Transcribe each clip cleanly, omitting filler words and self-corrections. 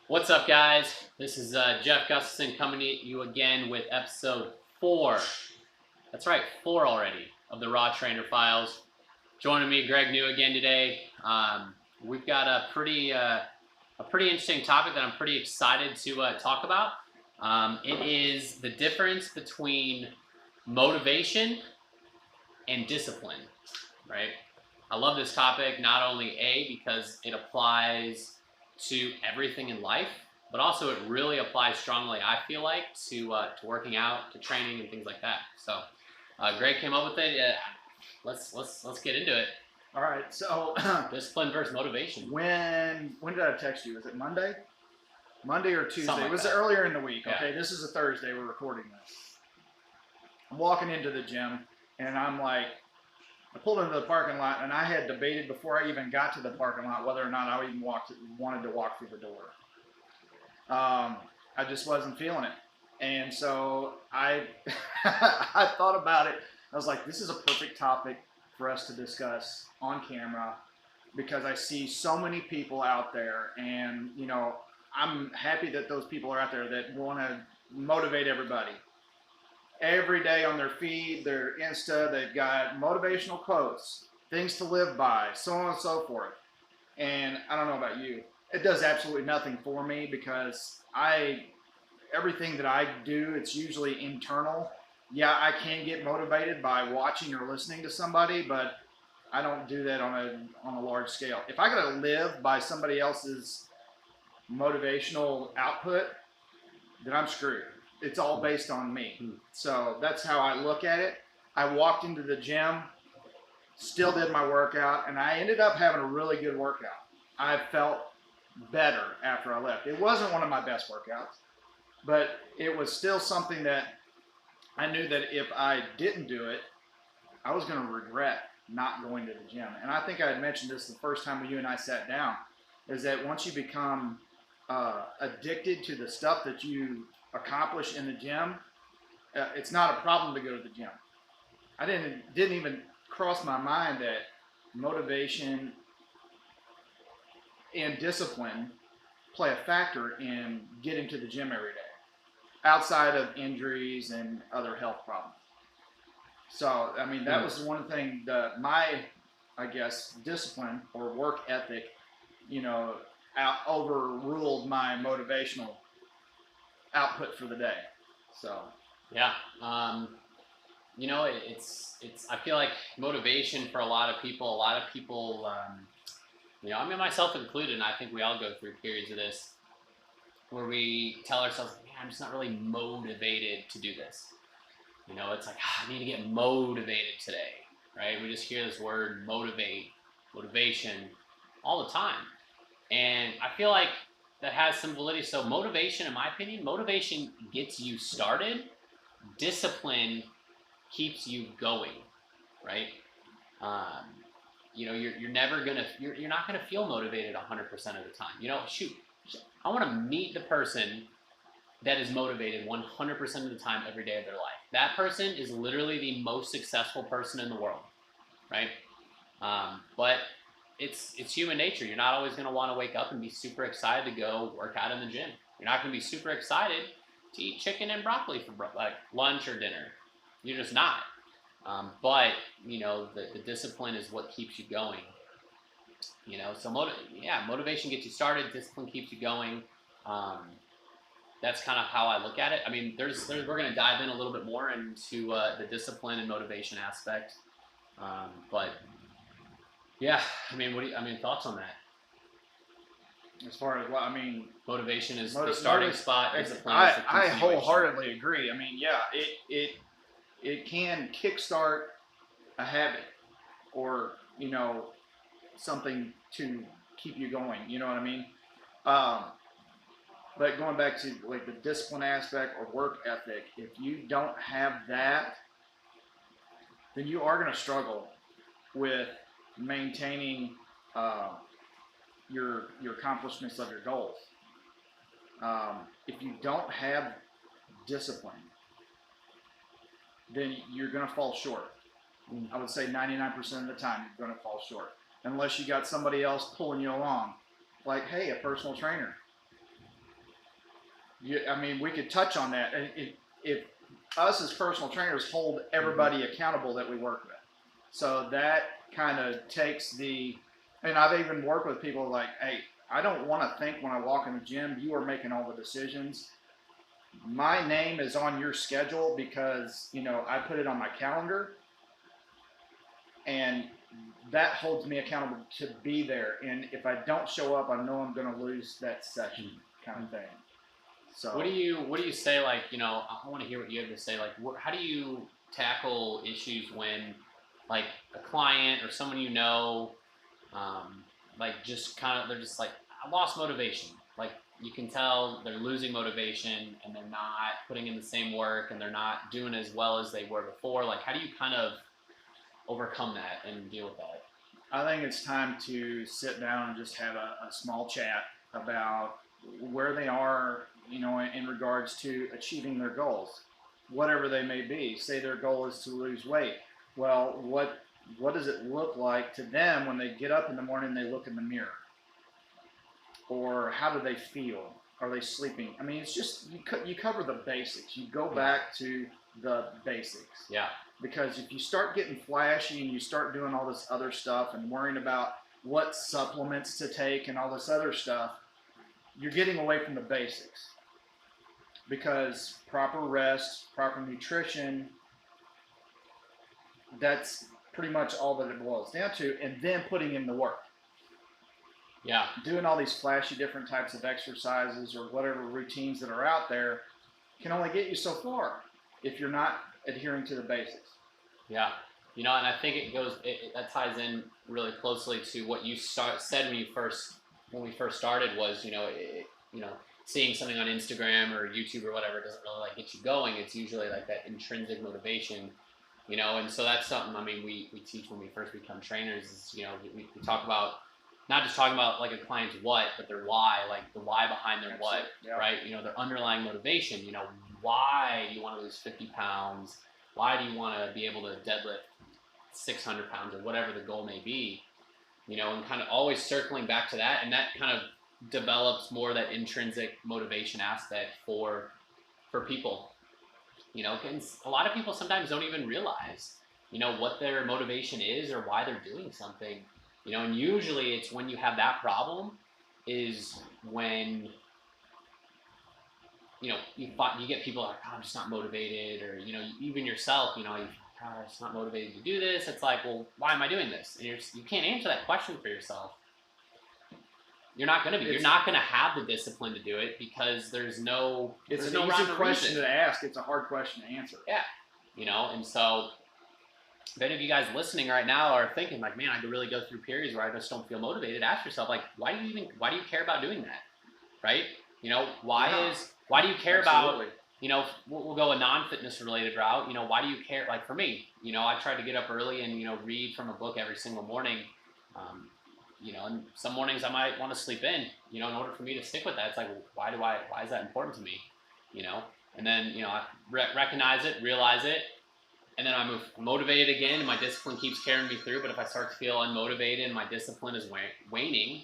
What's up, guys? This is Jeff Gustafson coming to you again with episode 4. That's right, 4 already of the Raw Trainer Files. Joining me, Greg New again today. We've got a pretty interesting topic that I'm pretty excited to talk about. It is the difference between motivation and discipline, right? I love this topic, not only because it applies to everything in life, but also it really applies strongly, I feel like, to working out, to training, and things like that. So, Greg came up with it. Let's get into it. All right. So, discipline versus motivation. When did I text you? Was it Monday? Monday or Tuesday? Like it was that. Earlier in the week. Yeah. Okay, this is a Thursday. We're recording this. I'm walking into the gym, and I'm like, I pulled into the parking lot, and I had debated before I even got to the parking lot whether or not I even wanted to walk through the door. I just wasn't feeling it, and so I I thought about it. I was like, this is a perfect topic for us to discuss on camera because I see so many people out there, and I'm happy that those people are out there that want to motivate everybody. Every day on their feed, their Insta, they've got motivational quotes, things to live by, so on and so forth. And I don't know about you, it does absolutely nothing for me because everything that I do, it's usually internal. Yeah, I can get motivated by watching or listening to somebody, but I don't do that on a large scale. If I gotta live by somebody else's motivational output, then I'm screwed. It's all based on me. So that's how I look at it. I walked into the gym, still did my workout, and I ended up having a really good workout. I felt better after I left. It wasn't one of my best workouts, but it was still something that I knew that if I didn't do it, I was going to regret not going to the gym. And I think I had mentioned this the first time you and I sat down, is that once you become addicted to the stuff that you accomplish in the gym, it's not a problem to go to the gym. I didn't even cross my mind that motivation and discipline play a factor in getting to the gym every day, outside of injuries and other health problems. So, I mean, that was one thing that my, I guess, discipline or work ethic, overruled my motivational output for the day. So yeah, it's I feel like motivation for a lot of people, I mean, myself included, and I think we all go through periods of this where we tell ourselves, man, I'm just not really motivated to do this. It's like, I need to get motivated today, right? We just hear this word motivation all the time. And I feel like that has some validity. So motivation, in my opinion, motivation gets you started. Discipline keeps you going, right? You're never gonna, you're not gonna feel motivated 100% of the time. I want to meet the person that is motivated 100% of the time every day of their life. That person is literally the most successful person in the world, right? But it's human nature. You're not always going to want to wake up and be super excited to go work out in the gym. You're not going to be super excited to eat chicken and broccoli for like lunch or dinner. You're just not. But the discipline is what keeps you going. So motivation gets you started. Discipline keeps you going. That's kind of how I look at it. I mean, we're going to dive in a little bit more into the discipline and motivation aspect. But yeah, I mean, thoughts on that? As far as motivation is the starting spot. Discipline is the I wholeheartedly agree. I mean, yeah, it can kickstart a habit or something to keep you going. You know what I mean? But going back to like the discipline aspect or work ethic, if you don't have that, then you are going to struggle with maintaining your accomplishments of your goals. If you don't have discipline, then you're going to fall short. I would say 99% of the time you're going to fall short. Unless you got somebody else pulling you along. Like, hey, a personal trainer. I mean, we could touch on that. And if us as personal trainers hold everybody accountable that we work with, so that kind of takes the. And I've even worked with people like, hey, I don't want to think when I walk in the gym, you are making all the decisions. My name is on your schedule because I put it on my calendar, and that holds me accountable to be there. And if I don't show up, I know I'm going to lose that session, kind of thing. So What do you say? Like, I want to hear what you have to say. Like, how do you tackle issues when, like, a client or someone like, just kind of they're just like, I lost motivation. Like, you can tell they're losing motivation and they're not putting in the same work and they're not doing as well as they were before. Like, how do you kind of overcome that and deal with that? I think it's time to sit down and just have a small chat about where they are, in regards to achieving their goals, whatever they may be. Say their goal is to lose weight. Well, what does it look like to them when they get up in the morning and they look in the mirror? Or how do they feel? Are they sleeping? I mean, it's just you cover the basics. You go back to the basics. Yeah. Because if you start getting flashy and you start doing all this other stuff and worrying about what supplements to take and all this other stuff, you're getting away from the basics. Because proper rest, proper nutrition, that's pretty much all that it boils down to, and then putting in the work. Yeah. Doing all these flashy different types of exercises or whatever routines that are out there can only get you so far if you're not adhering to the basics. Yeah. And I think that ties in really closely to what you said when we first started was, seeing something on Instagram or YouTube or whatever doesn't really like get you going. It's usually like that intrinsic motivation, and so that's something, I mean, we teach when we first become trainers is, we talk about not just talking about like a client's what, but their why, like the why behind their what, Yeah. right? Their underlying motivation, why do you want to lose 50 pounds? Why do you want to be able to deadlift 600 pounds or whatever the goal may be, and kind of always circling back to that. And that kind of develops more that intrinsic motivation aspect for people, and a lot of people sometimes don't even realize, what their motivation is or why they're doing something, and usually it's when you have that problem is when, you get people like, oh, I'm just not motivated, or, even yourself, I'm just not motivated to do this. It's like, well, why am I doing this? And you can't answer that question for yourself. You're not going to be. You're not going to have the discipline to do it because there's no. It's there's an no easy rhyme or question reason. to ask. It's a hard question to answer. Yeah, and so if any of you guys listening right now are thinking like, man, I could really go through periods where I just don't feel motivated. Ask yourself, like, why do you care about doing that, right? Why do you care Absolutely. about, we'll go a non-fitness related route. Why do you care? Like for me, I try to get up early and, read from a book every single morning. And some mornings I might want to sleep in, in order for me to stick with that. It's like, why is that important to me? And then, I recognize it, realize it, and then I'm motivated again and my discipline keeps carrying me through. But if I start to feel unmotivated and my discipline is waning,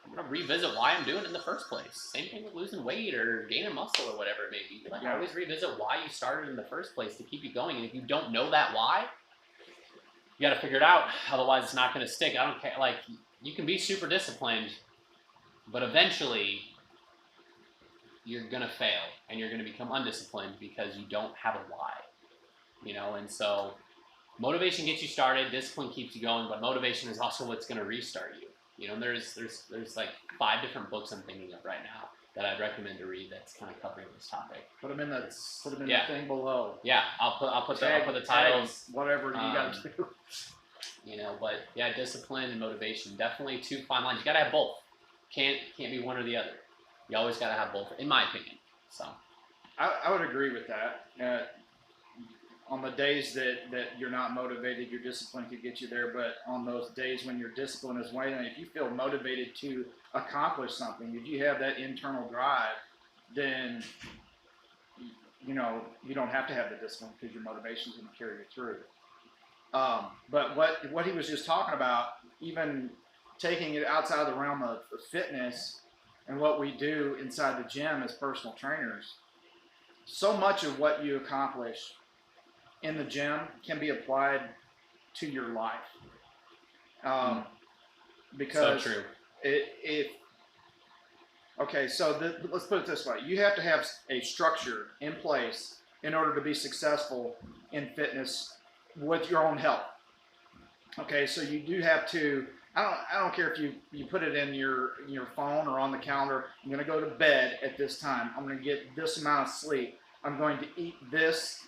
I'm going to revisit why I'm doing it in the first place. Same thing with losing weight or gaining muscle or whatever it may be. Like, Yeah. always revisit why you started in the first place to keep you going. And if you don't know that why, you got to figure it out. Otherwise, it's not going to stick. I don't care. Like, you can be super disciplined, but eventually you're going to fail and you're going to become undisciplined because you don't have a why. And so motivation gets you started, discipline keeps you going, but motivation is also what's going to restart you. There's like 5 different books I'm thinking of right now that I'd recommend to read that's kind of covering this topic. Put them in the Yeah. thing below. Yeah, I'll put the titles. Whatever you got to do. But yeah, discipline and motivation, definitely 2 fine lines. You gotta have both. Can't be one or the other. You always gotta have both, in my opinion. So I would agree with that. On the days that you're not motivated, your discipline could get you there. But on those days when your discipline is waning, if you feel motivated to accomplish something, if you have that internal drive, then you don't have to have the discipline because your motivation is going to carry you through. But what he was just talking about, even taking it outside of the realm of fitness and what we do inside the gym as personal trainers, so much of what you accomplish in the gym can be applied to your life. Because So true. okay, so let's put it this way: you have to have a structure in place in order to be successful in fitness with your own health. Okay, so you do have to. I don't care if you put it in your phone or on the calendar. I'm going to go to bed at this time. I'm going to get this amount of sleep. I'm going to eat this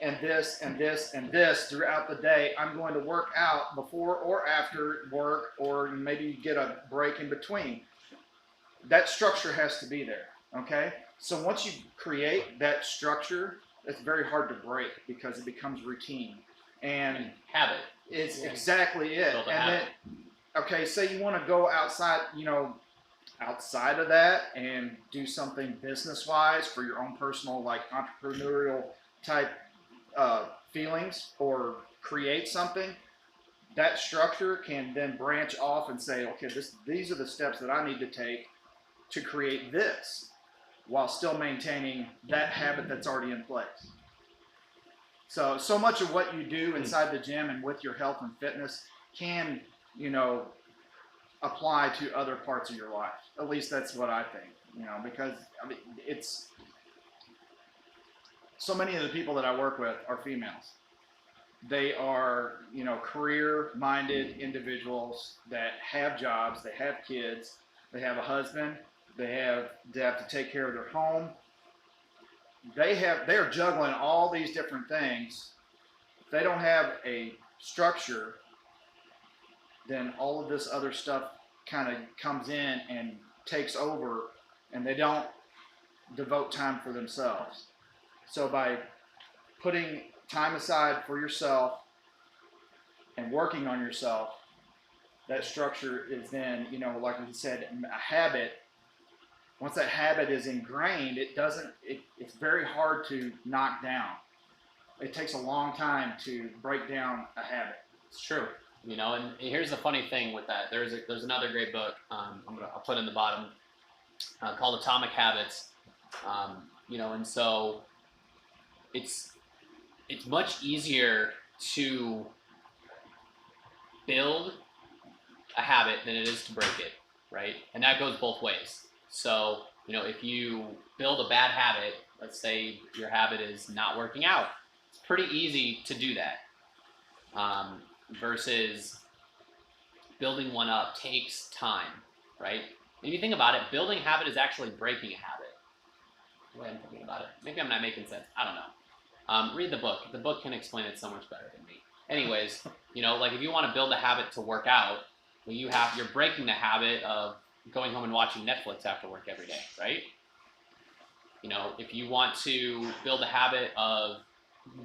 and this and this and this throughout the day. I'm going to work out before or after work, or maybe get a break in between. That structure has to be there. Okay, so once you create that structure, it's very hard to break because it becomes routine and habit. It's exactly it. Build a And habit. then, okay, say you want to go outside, outside of that and do something business-wise for your own personal, like entrepreneurial type feelings, or create something. That structure can then branch off and say, okay, these are the steps that I need to take to create this, while still maintaining that habit that's already in place. So much of what you do inside the gym and with your health and fitness can, apply to other parts of your life. At least that's what I think, because it's so many of the people that I work with are females. They are, career-minded individuals that have jobs, they have kids, they have a husband, they have to take care of their home. They are juggling all these different things. If they don't have a structure, then all of this other stuff kind of comes in and takes over, and they don't devote time for themselves. So by putting time aside for yourself and working on yourself, that structure is then, like we said, a habit. Once that habit is ingrained, it's very hard to knock down. It takes a long time to break down a habit. It's true. And here's the funny thing with that. There's another great book. I'll put in the bottom called Atomic Habits. And so it's much easier to build a habit than it is to break it, right? And that goes both ways. So, if you build a bad habit, let's say your habit is not working out, it's pretty easy to do that. Versus building one up takes time, right? And if you think about it, building a habit is actually breaking a habit. The way I'm thinking about it. Maybe I'm not making sense. I don't know. Read the book. The book can explain it so much better than me. Anyways, like if you want to build a habit to work out, well, you're breaking the habit of going home and watching Netflix after work every day, right? If you want to build a habit of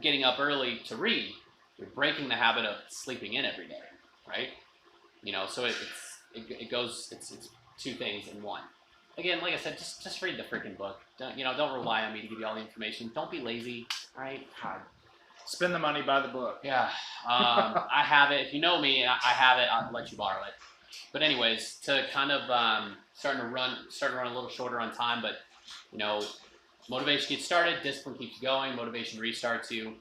getting up early to read, you're breaking the habit of sleeping in every day, right? So it's two things in one. Again, like I said, just read the freaking book. Don't rely on me to give you all the information. Don't be lazy, all right? God. Spend the money, buy the book. Yeah, I have it. If you know me, I have it. I'll let you borrow it. But anyways, to kind of starting to run a little shorter on time, but motivation gets started, discipline keeps going, motivation restarts you.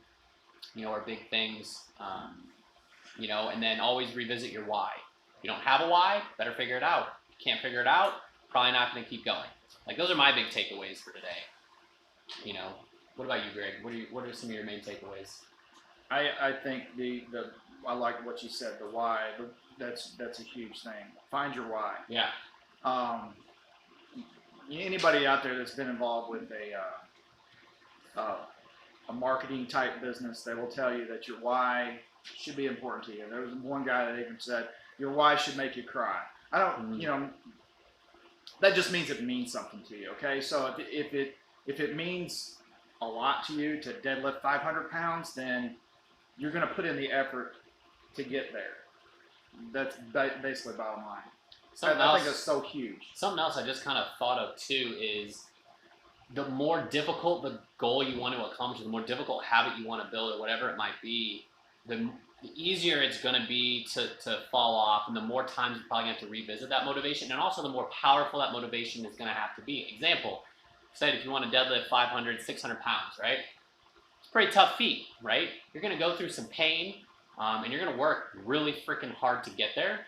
Are big things. And then always revisit your why. If you don't have a why, better figure it out. If you can't figure it out, probably not going to keep going. Like, those are my big takeaways for today. What about you, Greg? What are some of your main takeaways? I think I like what you said. The why. That's a huge thing. Find your why. Yeah. Anybody out there that's been involved with a marketing type business, they will tell you that your why should be important to you. There was one guy that even said your why should make you cry. I don't, that just means it means something to you. Okay, so if it means a lot to you to deadlift 500 pounds, then you're going to put in the effort to get there. That's basically bottom line. I think that's so huge. Something else I just kind of thought of too is the more difficult the goal you want to accomplish, the more difficult habit you want to build, or whatever it might be, the easier it's going to be to fall off, and the more times you're probably going to have to revisit that motivation, and also the more powerful that motivation is going to have to be. Example, say if you want to deadlift 500, 600 pounds, right? It's a pretty tough feat, right? You're going to go through some pain, and you're going to work really freaking hard to get there,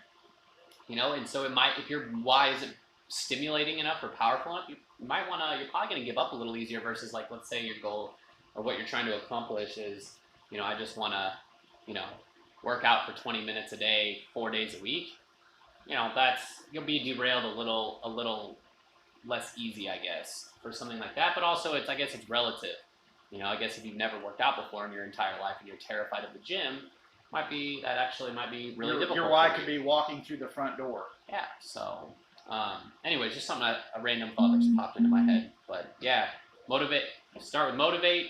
you know. And so it might, if your why isn't stimulating enough or powerful enough, you might want to, you're probably going to give up a little easier versus, like, let's say your goal or what you're trying to accomplish is, you know, I just want to, you know, work out for 20 minutes a day, 4 days a week. You know, that's, you'll be derailed a little less easy, I guess, for something like that. But also, it's, I guess it's relative. You know, I guess if you've never worked out before in your entire life and you're terrified of the gym, might be really difficult. Your why could be walking through the front door. Yeah. So, anyways, just something a random thought that just popped into my head. But yeah, motivate. Start with motivate.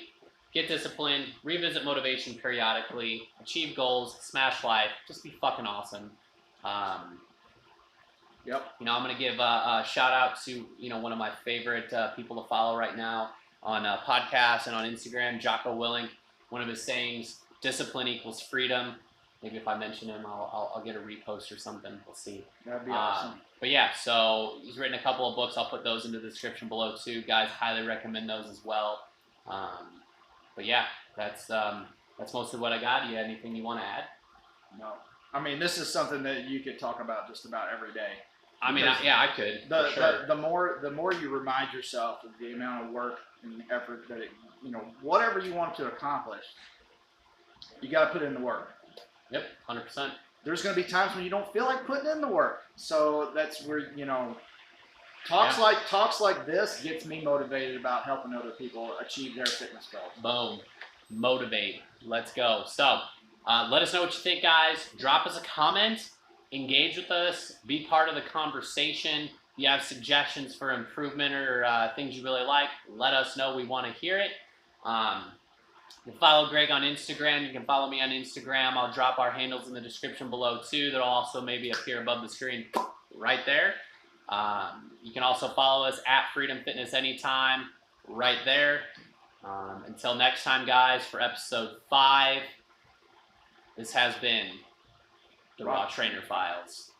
Get disciplined. Revisit motivation periodically. Achieve goals. Smash life. Just be fucking awesome. Yep. You know, I'm gonna give a shout out to, you know, one of my favorite people to follow right now on podcasts and on Instagram, Jocko Willink. One of his sayings: "Discipline equals freedom." Maybe if I mention him, I'll get a repost or something. We'll see. That'd be awesome. But yeah, so he's written a couple of books. I'll put those in the description below too, guys. Highly recommend those as well. But yeah, that's mostly what I got. Do you have anything you want to add? No. I mean, this is something that you could talk about just about every day. I mean, I could. The, for sure. the more you remind yourself of the amount of work and effort that it, you know, whatever you want to accomplish, you got to put in the work. Yep, 100%. There's going to be times when you don't feel like putting in the work. So that's where, you know, talks like this gets me motivated about helping other people achieve their fitness goals. Boom. Motivate. Let's go. So, let us know what you think, guys. Drop us a comment. Engage with us. Be part of the conversation. If you have suggestions for improvement or things you really like, let us know. We want to hear it. You can follow Greg on Instagram. You can follow me on Instagram. I'll drop our handles in the description below too. They'll also maybe appear above the screen right there. You can also follow us at Freedom Fitness Anytime right there. Until next time, guys, for episode 5, this has been the Raw Trainer Files.